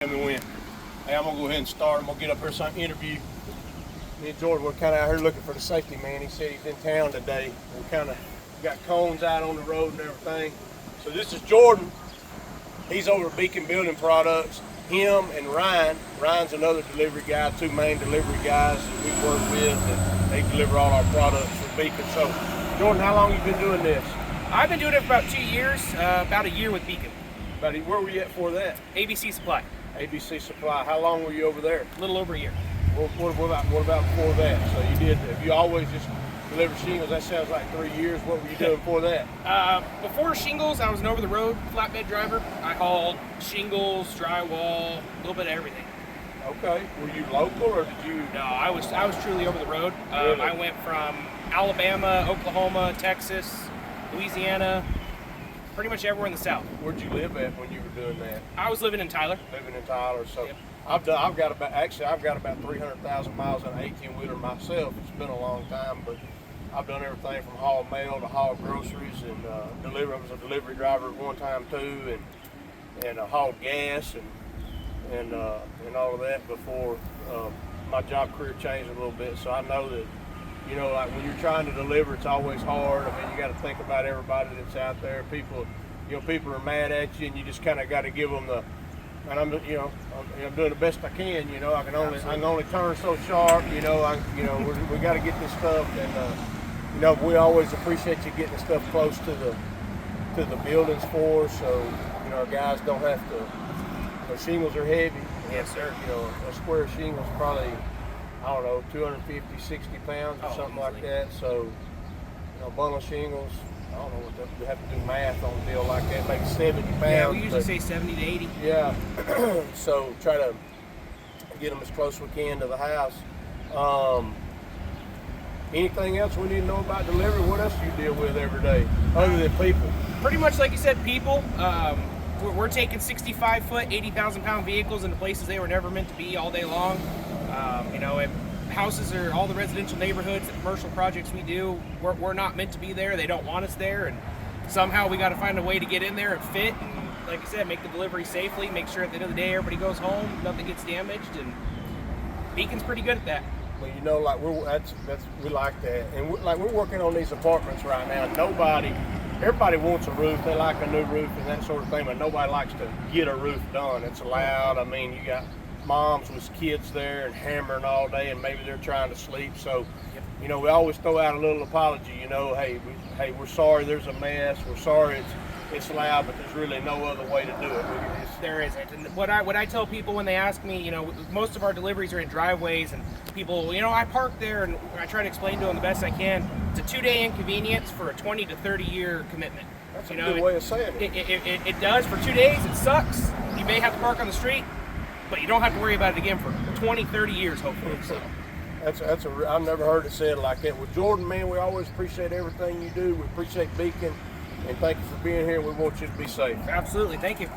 And we went, hey, I'm gonna go ahead and start. I'm gonna get up here some interview. Me and Jordan were kind of out here looking for the safety man. He said he's in town today. We kind of got cones out on the road and everything. So this is Jordan. He's over at Beacon Building Products. Him and Ryan. Ryan's another delivery guy, two main delivery guys that we work with, and they deliver all our products for Beacon. So, Jordan, how long have you been doing this? I've been doing it for about 2 years, about a year with Beacon. Where were you at for that? ABC Supply. ABC Supply. How long were you over there? A little over a year. What about before that? So have you always just delivered shingles? That sounds like 3 years. What were you doing before that? Before shingles, I was an over-the-road flatbed driver. I hauled shingles, drywall, a little bit of everything. Okay. Were you local or did you? No, I was truly over the road. Really? I went from Alabama, Oklahoma, Texas, Louisiana, pretty much everywhere in the South. Where'd you live at when you were doing that? I was living in Tyler. Living in Tyler. So Yep. I've got about 300,000 miles on an 18-wheeler myself. It's been a long time, but I've done everything from haul mail to haul groceries and deliver. I was a delivery driver at one time too, and hauled gas and all of that before my job career changed a little bit. So I know that, you know, like when you're trying to deliver, it's always hard. I mean, you got to think about everybody that's out there. People are mad at you, and you just kind of got to give them the. And I'm doing the best I can. You know, I can only turn so sharp. You know, we got to get this stuff, and we always appreciate you getting the stuff close to the buildings for us, so our guys don't have to. Shingles are heavy. Yes, sir. A square shingle's probably, I don't know, 250, 60 pounds or something like that. So, a bundle of shingles, I don't know what we have to do math on a deal like that, like 70 pounds. Yeah, we usually say 70 to 80. Yeah. So try to get them as close as we can to the house. Anything else we need to know about delivery? What else do you deal with every day other than people? Pretty much like you said, people. We're taking 65-foot, 80,000-pound vehicles into places they were never meant to be all day long. Houses or all the residential neighborhoods, the commercial projects we do, we're not meant to be there. They don't want us there, and somehow we got to find a way to get in there and fit. And like I said, make the delivery safely. Make sure at the end of the day everybody goes home, nothing gets damaged, and Beacon's pretty good at that. Well, like we like that, and we're working on these apartments right now. Everybody wants a roof. They like a new roof and that sort of thing, but nobody likes to get a roof done. It's loud. I mean, you got moms with kids there and hammering all day, and maybe they're trying to sleep. So, we always throw out a little apology. Hey, we're sorry. There's a mess. We're sorry it's loud, but there's really no other way to do it. There isn't. And what I tell people when they ask me, most of our deliveries are in driveways, and people, I park there, and I try to explain to them the best I can. It's a 2-day inconvenience for a 20 to 30-year commitment. That's a good way of saying it. It does. For 2 days, it sucks. You may have to park on the street, but you don't have to worry about it again for 20, 30 years, hopefully. So. I've never heard it said like that. Well, Jordan, man, we always appreciate everything you do. We appreciate Beacon, and thank you for being here. We want you to be safe. Absolutely. Thank you.